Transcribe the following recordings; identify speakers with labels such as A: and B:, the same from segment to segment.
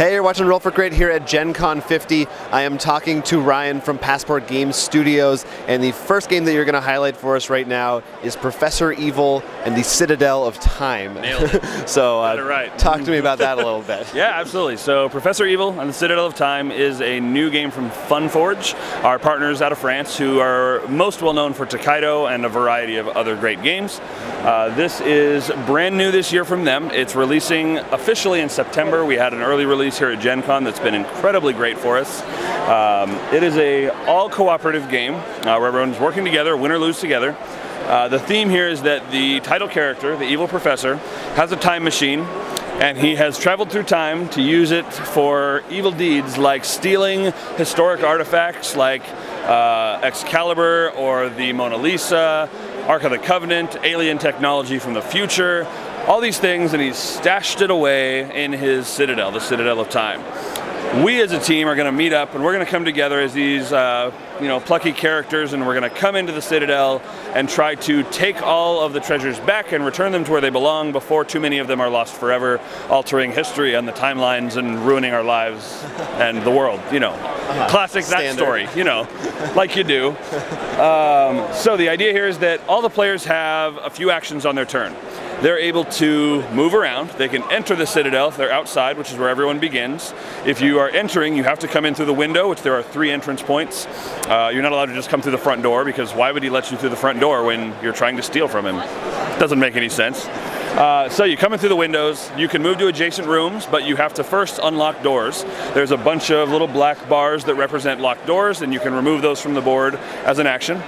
A: Hey, you're watching Roll for Grit here at Gen Con 50. I am talking to Ryan from Passport Games Studios, and the first game that you're going to highlight for us right now is Professor Evil and the Citadel of Time.
B: Nailed it.
A: So
B: right.
A: Talk to me about that a little bit.
B: Yeah, absolutely. So Professor Evil and the Citadel of Time is a new game from Funforge, our partners out of France, who are most well known for Takedo and a variety of other great games. This is brand new this year from them. It's releasing officially in September. We had an early release here at Gen Con that's been incredibly great for us. It is a all-cooperative game where everyone's working together, win or lose together. The theme here is that the title character, the evil professor, has a time machine, and he has traveled through time to use it for evil deeds like stealing historic artifacts like Excalibur or the Mona Lisa, Ark of the Covenant, alien technology from the future, all these things, and he's stashed it away in his Citadel, the Citadel of Time. We as a team are going to meet up, and we're going to come together as these plucky characters, and we're going to come into the Citadel and try to take all of the treasures back and return them to where they belong before too many of them are lost forever, altering history and the timelines and ruining our lives and the world, Classic that story, like you do. So the idea here is that all the players have a few actions on their turn. They're able to move around. They can enter the Citadel if they're outside, which is where everyone begins. If you are entering, you have to come in through the window, which there are 3 entrance points. You're not allowed to just come through the front door, because why would he let you through the front door when you're trying to steal from him? Doesn't make any sense. So you come in through the windows, you can move to adjacent rooms, but you have to first unlock doors. There's a bunch of little black bars that represent locked doors, and you can remove those from the board as an action.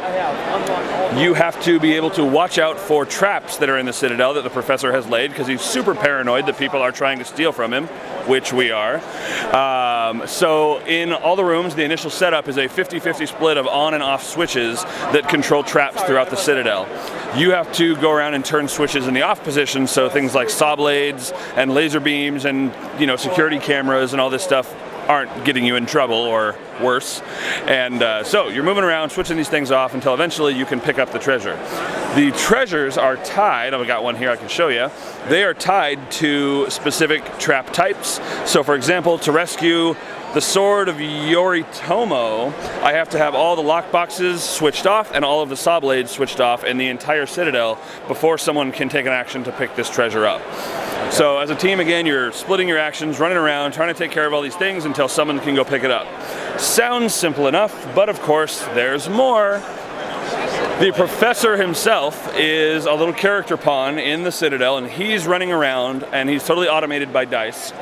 B: You have to be able to watch out for traps that are in the Citadel that the professor has laid, because he's super paranoid that people are trying to steal from him, which we are. So in all the rooms, the initial setup is a 50-50 split of on and off switches that control traps throughout the Citadel. You have to go around and turn switches in the off position, so things like saw blades and laser beams and security cameras and all this stuff aren't getting you in trouble or worse. And so you're moving around, switching these things off until eventually you can pick up the treasure. The treasures are tied, I've got one here I can show you, they are tied to specific trap types. So for example, to rescue the Sword of Yoritomo, I have to have all the lockboxes switched off and all of the saw blades switched off in the entire Citadel before someone can take an action to pick this treasure up. So as a team, again, you're splitting your actions, running around, trying to take care of all these things until someone can go pick it up. Sounds simple enough, but of course, there's more. The professor himself is a little character pawn in the Citadel, and he's running around, and he's totally automated by dice.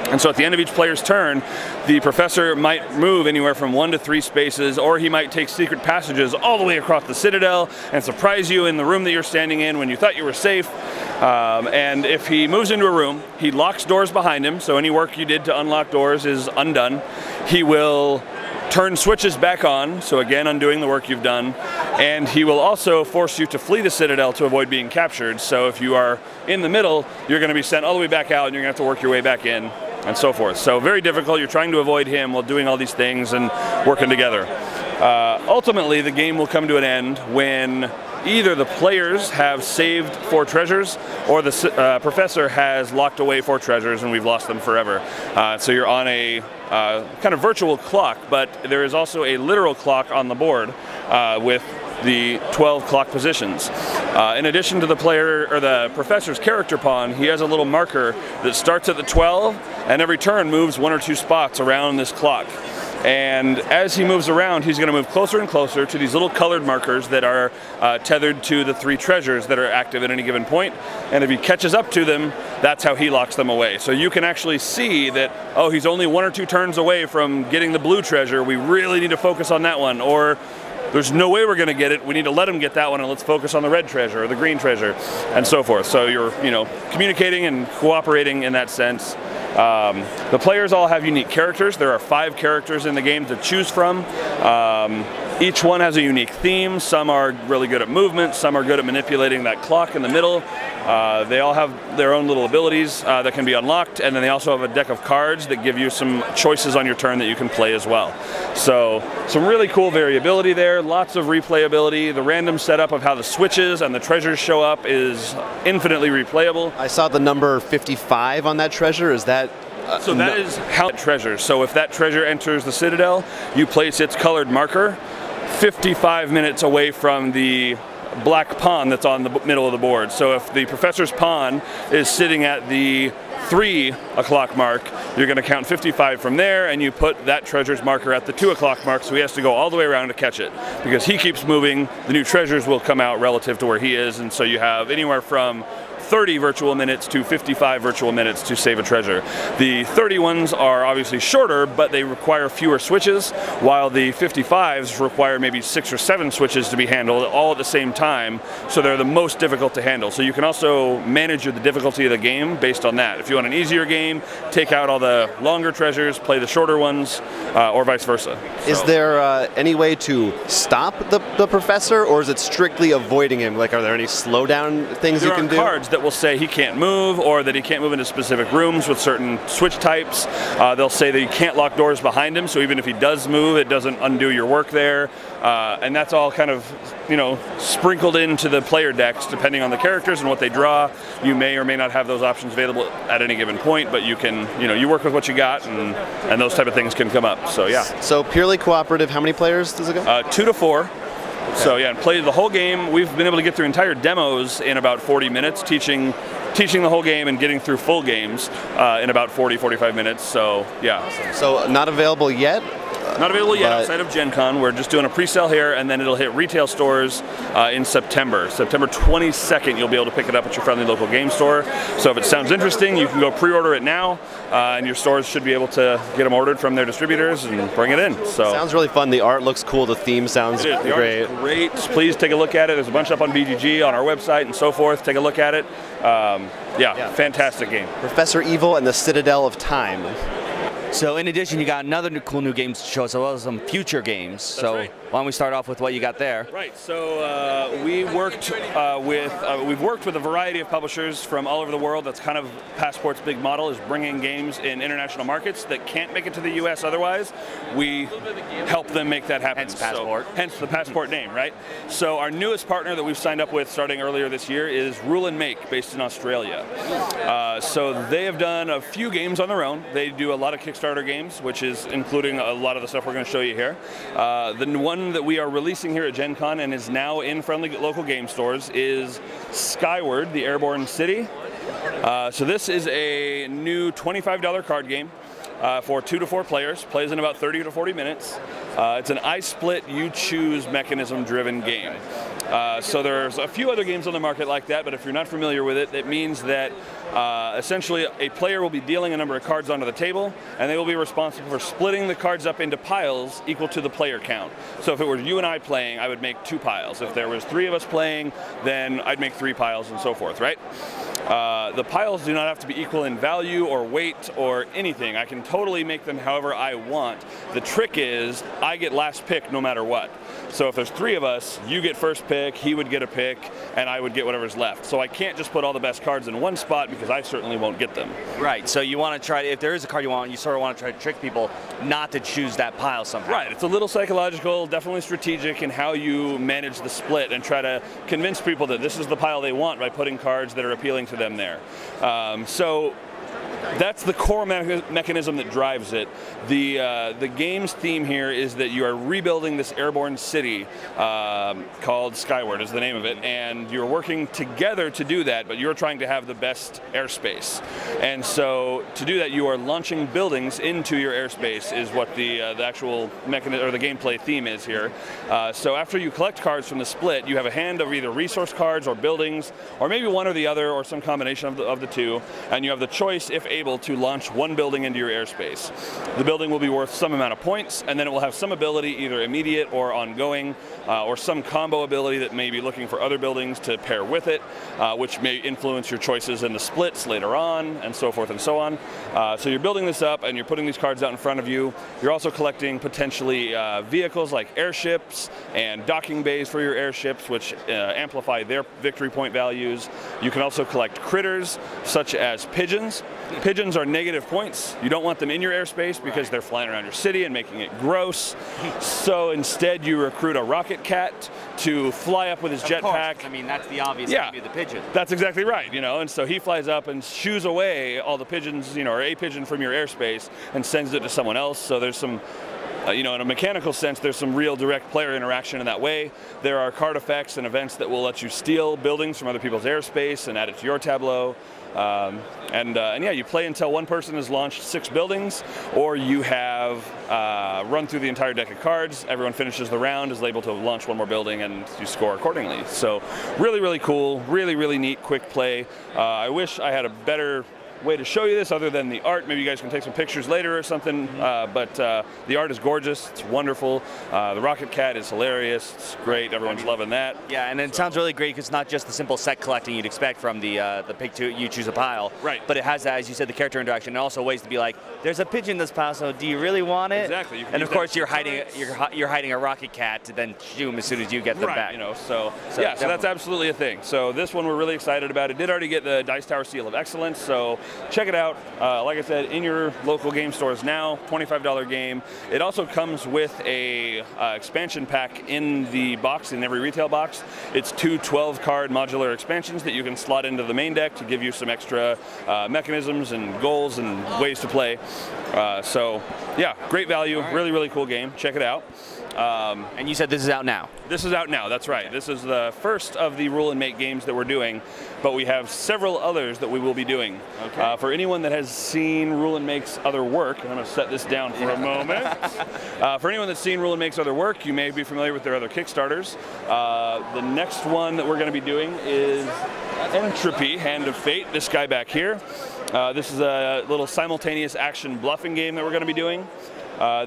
B: And so at the end of each player's turn, the professor might move anywhere from 1 to 3 spaces, or he might take secret passages all the way across the Citadel and surprise you in the room that you're standing in when you thought you were safe. And if he moves into a room, he locks doors behind him, so any work you did to unlock doors is undone. He will turn switches back on, so again undoing the work you've done, and he will also force you to flee the Citadel to avoid being captured. So if you are in the middle, you're going to be sent all the way back out, and you're going to have to work your way back in, and so forth. So very difficult. You're trying to avoid him while doing all these things and working together. Ultimately, the game will come to an end when either the players have saved 4 treasures, or the professor has locked away 4 treasures and we've lost them forever. So you're on a kind of virtual clock, but there is also a literal clock on the board with the 12 clock positions. In addition to the player or the professor's character pawn, he has a little marker that starts at the 12 and every turn moves 1 or 2 spots around this clock. And as he moves around, he's going to move closer and closer to these little colored markers that are tethered to the 3 treasures that are active at any given point. And if he catches up to them, that's how he locks them away. So you can actually see that, oh, he's only 1 or 2 turns away from getting the blue treasure. We really need to focus on that one. Or there's no way we're going to get it. We need to let him get that one, and let's focus on the red treasure or the green treasure, and so forth. So you're, communicating and cooperating in that sense. The players all have unique characters. There are 5 characters in the game to choose from. Each one has a unique theme. Some are really good at movement, some are good at manipulating that clock in the middle. They all have their own little abilities that can be unlocked, and then they also have a deck of cards that give you some choices on your turn that you can play as well. So some really cool variability there, lots of replayability. The random setup of how the switches and the treasures show up is infinitely replayable.
A: I saw the number 55 on that treasure. Is that
B: So that is how treasure. So if that treasure enters the Citadel, you place its colored marker 55 minutes away from the black pawn that's on the middle of the board. So if the professor's pawn is sitting at the 3 o'clock mark, you're going to count 55 from there, and you put that treasure's marker at the 2 o'clock mark, so he has to go all the way around to catch it. Because he keeps moving, the new treasures will come out relative to where he is, and so you have anywhere from 30 virtual minutes to 55 virtual minutes to save a treasure. The 30 ones are obviously shorter, but they require fewer switches, while the 55s require maybe 6 or 7 switches to be handled all at the same time, so they're the most difficult to handle. So you can also manage the difficulty of the game based on that. If you want an easier game, take out all the longer treasures, play the shorter ones, or vice versa. So.
A: Is there any way to stop the professor, or is it strictly avoiding him? Like, are there any slowdown things you can do?
B: There are cards that will say he can't move, or that he can't move into specific rooms with certain switch types. They'll say that you can't lock doors behind him, so even if he does move, it doesn't undo your work there. And that's all kind of, sprinkled into the player decks depending on the characters and what they draw. You may or may not have those options available at any given point, but you can, you work with what you got, and those type of things can come up. So yeah.
A: So purely cooperative. How many players does it go?
B: 2 to 4. So yeah, and play the whole game. We've been able to get through entire demos in about 40 minutes, teaching the whole game and getting through full games in about 40-45 minutes. So yeah.
A: So not available yet?
B: Not available yet outside of Gen Con. We're just doing a pre-sale here, and then it'll hit retail stores in September. September 22nd, you'll be able to pick it up at your friendly local game store. So if it sounds interesting, you can go pre-order it now, and your stores should be able to get them ordered from their distributors and bring it in. So
A: sounds really fun. The art looks cool. The theme sounds great.
B: The art is great. Please take a look at it. There's a bunch up on BGG, on our website, and so forth. Take a look at it. Yeah, fantastic game.
A: Professor Evil and the Citadel of Time.
C: So in addition, you got another cool new games to show us, as well as some future games. So
B: right.
C: Why don't we start off with what you got there?
B: Right. So we've worked with a variety of publishers from all over the world. That's kind of Passport's big model, is bringing games in international markets that can't make it to the U.S. otherwise. We help them make that happen.
C: Hence Passport.
B: So, hence the Passport name, right? So our newest partner that we've signed up with starting earlier this year is Rule and Make, based in Australia. So they have done a few games on their own. They do a lot of Kickstarter games, which is including a lot of the stuff we're going to show you here. The one that we are releasing here at Gen Con and is now in friendly local game stores is Skyward, the Airborne City. So this is a new $25 card game for 2 to 4 players. Plays in about 30 to 40 minutes. It's an I split, you choose mechanism driven game. So there's a few other games on the market like that, but if you're not familiar with it, it means that essentially a player will be dealing a number of cards onto the table, and they will be responsible for splitting the cards up into piles equal to the player count. So if it were you and I playing, I would make 2 piles. If there was 3 of us playing, then I'd make 3 piles and so forth, right? The piles do not have to be equal in value or weight or anything. I can totally make them however I want. The trick is I get last pick no matter what. So if there's 3 of us, you get first pick, he would get a pick, and I would get whatever's left. So I can't just put all the best cards in one spot because I certainly won't get them.
C: Right, so you want to try, if there is a card you want, you sort of want to try to trick people not to choose that pile somehow.
B: Right, it's a little psychological, definitely strategic in how you manage the split and try to convince people that this is the pile they want by putting cards that are appealing to them there. So that's the core mechanism that drives it. The game's theme here is that you are rebuilding this airborne city called Skyward is the name of it, and you're working together to do that, but you're trying to have the best airspace. And so to do that, you are launching buildings into your airspace is what the actual mechanism or the gameplay theme is here. So after you collect cards from the split, you have a hand of either resource cards or buildings, or maybe one or the other, or some combination of the two, and you have the choice, if able, to launch one building into your airspace. The building will be worth some amount of points, and then it will have some ability, either immediate or ongoing, or some combo ability that may be looking for other buildings to pair with it, which may influence your choices in the splits later on, and so forth and so on. So you're building this up, and you're putting these cards out in front of you. You're also collecting potentially vehicles like airships and docking bays for your airships, which amplify their victory point values. You can also collect critters, such as pigeons, Pigeons are negative points. You don't want them in your airspace because they're flying around your city and making it gross. So instead you recruit a rocket cat to fly up with his jetpack.
C: I mean, that's the obvious enemy of the pigeon.
B: That's exactly right, you know, and so he flies up and shoos away all the pigeons, you know, or a pigeon from your airspace and sends it to someone else. So there's some, you know, in a mechanical sense, there's some real direct player interaction in that way. There are card effects and events that will let you steal buildings from other people's airspace and add it to your tableau. And yeah, you play until one person has launched 6 buildings, or you have run through the entire deck of cards. Everyone finishes the round, is able to launch one more building, and you score accordingly. So really, really cool, really, really neat, quick play. I wish I had a better way to show you this other than the art. Maybe you guys can take some pictures later or something, but the art is gorgeous, it's wonderful. The rocket cat is hilarious, it's great, everyone's loving that.
C: Yeah, and it sounds really great because it's not just the simple set collecting you'd expect from the pick to you choose a pile,
B: right?
C: But it has, as you said, the character interaction and also ways to be like, there's a pigeon in this pile, so do you really want it?
B: Exactly. You can
C: and of course you're hiding a rocket cat to then shoot him as soon as you get them back.
B: You know, so yeah, so that's absolutely a thing. So this one we're really excited about. It did already get the Dice Tower Seal of Excellence, so check it out. Like I said, in your local game stores now, $25 game. It also comes with a expansion pack in the box, in every retail box. It's 2 12-card modular expansions that you can slot into the main deck to give you some extra mechanisms and goals and ways to play. So yeah, great value, really, really cool game. Check it out.
C: And you said this is out now?
B: This is out now, that's right. This is the first of the Rule and Make games that we're doing, but we have several others that we will be doing. Okay. For anyone that has seen Rule and Make's other work, and I'm going to set this down for a moment. For anyone that's seen Rule and Make's other work, you may be familiar with their other Kickstarters. The next one that we're going to be doing is Entropy, Hand of Fate, this guy back here. This is a little simultaneous action bluffing game that we're going to be doing.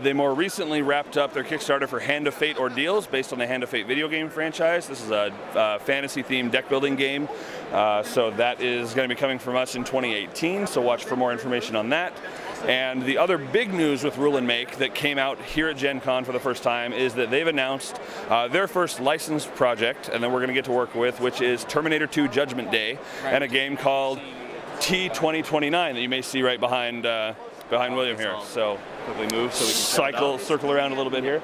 B: They more recently wrapped up their Kickstarter for Hand of Fate Ordeals, based on the Hand of Fate video game franchise. This is a fantasy-themed deck-building game, so that is going to be coming from us in 2018, so watch for more information on that. And the other big news with Rule and Make that came out here at Gen Con for the first time is that they've announced their first licensed project, and then we're going to get to work with, which is Terminator 2 Judgment Day, and a game called T2029 that you may see right behind William here. So quickly move so we can circle around a little bit here.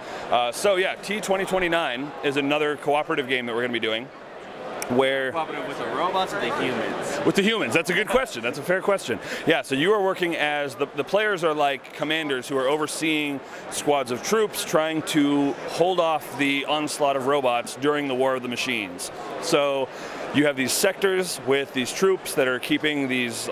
B: So yeah, T2029 is another cooperative game that we're going to be doing. Where
C: cooperative with the robots or the humans?
B: With the humans. That's a good question. That's a fair question. Yeah, so you are working as the players are like commanders who are overseeing squads of troops trying to hold off the onslaught of robots during the War of the Machines. So you have these sectors with these troops that are keeping these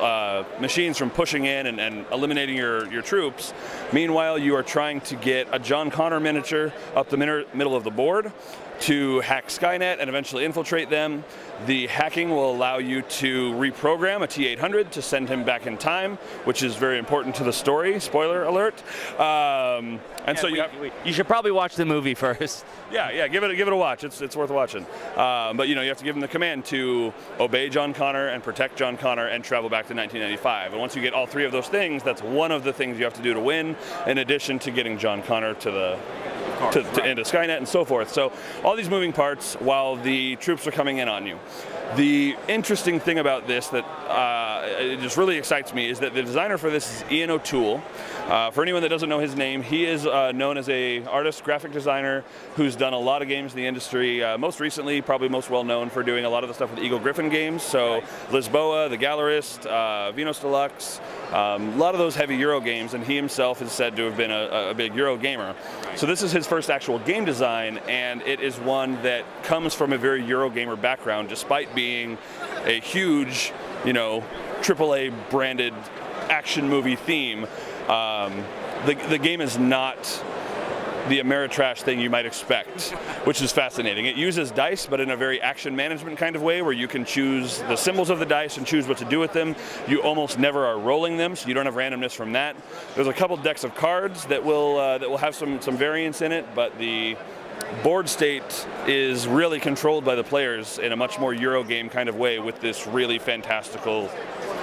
B: machines from pushing in and eliminating your troops. Meanwhile, you are trying to get a John Connor miniature up the middle of the board to hack Skynet and eventually infiltrate them. The hacking will allow you to reprogram a T-800 to send him back in time, which is very important to the story. Spoiler alert. So
C: you should probably watch the movie first.
B: Yeah, give it a watch. It's worth watching. But you know, you have to give him the command to obey John Connor and protect John Connor and travel back to 1995. And once you get all 3 of those things, that's one of the things you have to do to win, in addition to getting John Connor to into Skynet and so forth. So all these moving parts while the troops are coming in on you. The interesting thing about this that it just really excites me is that the designer for this is Ian O'Toole. For anyone that doesn't know his name, he is known as an artist, graphic designer who's done a lot of games in the industry. Most recently, probably most well known for doing a lot of the stuff with Eagle Griffin games. So Lisboa, The Gallerist, Venus Deluxe, a lot of those heavy Euro games, and he himself is said to have been a big Euro gamer. So this is his first actual game design, and it is one that comes from a very Eurogamer background, despite being a huge, you know, AAA branded action movie theme. The game is not the Ameritrash thing you might expect, which is fascinating. It uses dice, but in a very action management kind of way, where you can choose the symbols of the dice and choose what to do with them. You almost never are rolling them, so you don't have randomness from that. There's a couple decks of cards that will have some variance in it, but the board state is really controlled by the players in a much more Euro game kind of way, with this really fantastical,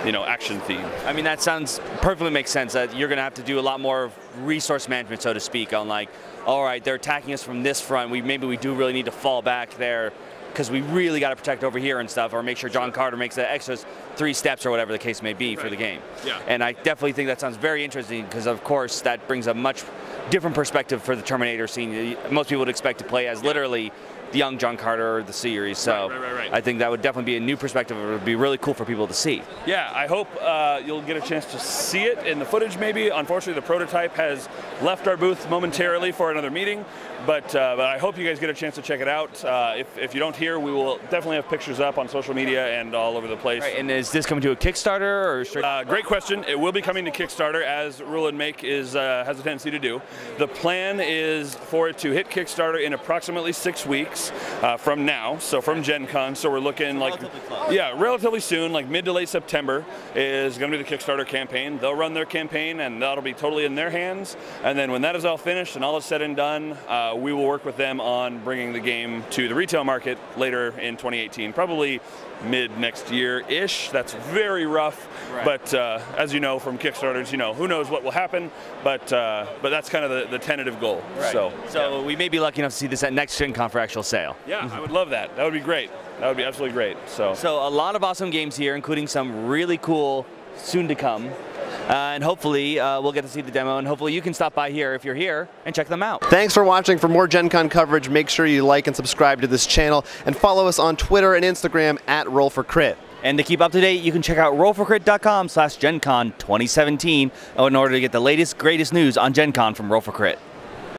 B: you know, action theme.
C: I mean, that sounds perfectly makes sense. That you're going to have to do a lot more resource management, so to speak, on like, all right, they're attacking us from this front. Maybe we do really need to fall back there, because we really got to protect over here and stuff, or make sure John Carter makes the extra 3 steps or whatever the case may be for the game.
B: Yeah.
C: And I definitely think that sounds very interesting because, of course, that brings a much different perspective for the Terminator scene. Most people would expect to play as literally the young John Carter or the series, so
B: right.
C: I think that would definitely be a new perspective. It would be really cool for people to see.
B: Yeah, I hope you'll get a chance to see it in the footage maybe. Unfortunately, the prototype has left our booth momentarily for another meeting, but I hope you guys get a chance to check it out. If you don't hear, we will definitely have pictures up on social media and all over the place.
C: Right, and is this coming to a Kickstarter or straight?
B: Great question. It will be coming to Kickstarter, as Rule and Make has a tendency to do. The plan is for it to hit Kickstarter in approximately 6 weeks from now, so from Gen Con. So we're looking like, relatively soon, like mid to late September is going to be the Kickstarter campaign. They'll run their campaign, and that'll be totally in their hands. And then when that is all finished and all is said and done, we will work with them on bringing the game to the retail market later in 2018, probably mid next year-ish. That's very rough, but as you know from Kickstarters, who knows what will happen, but that's kind of the tentative goal.
C: Right. So we may be lucky enough to see this at next Gen Con for actual sale.
B: Yeah, I would love that. That would be great. That would be absolutely great. So
C: a lot of awesome games here, including some really cool soon to come. And hopefully we'll get to see the demo, and hopefully you can stop by here if you're here and check them out.
A: Thanks for watching. For more Gen Con coverage, make sure you like and subscribe to this channel, and follow us on Twitter and Instagram at Roll4Crit.
C: And to keep up to date, you can check out roll4crit.com/GenCon 2017 in order to get the latest, greatest news on Gen Con from Roll4Crit.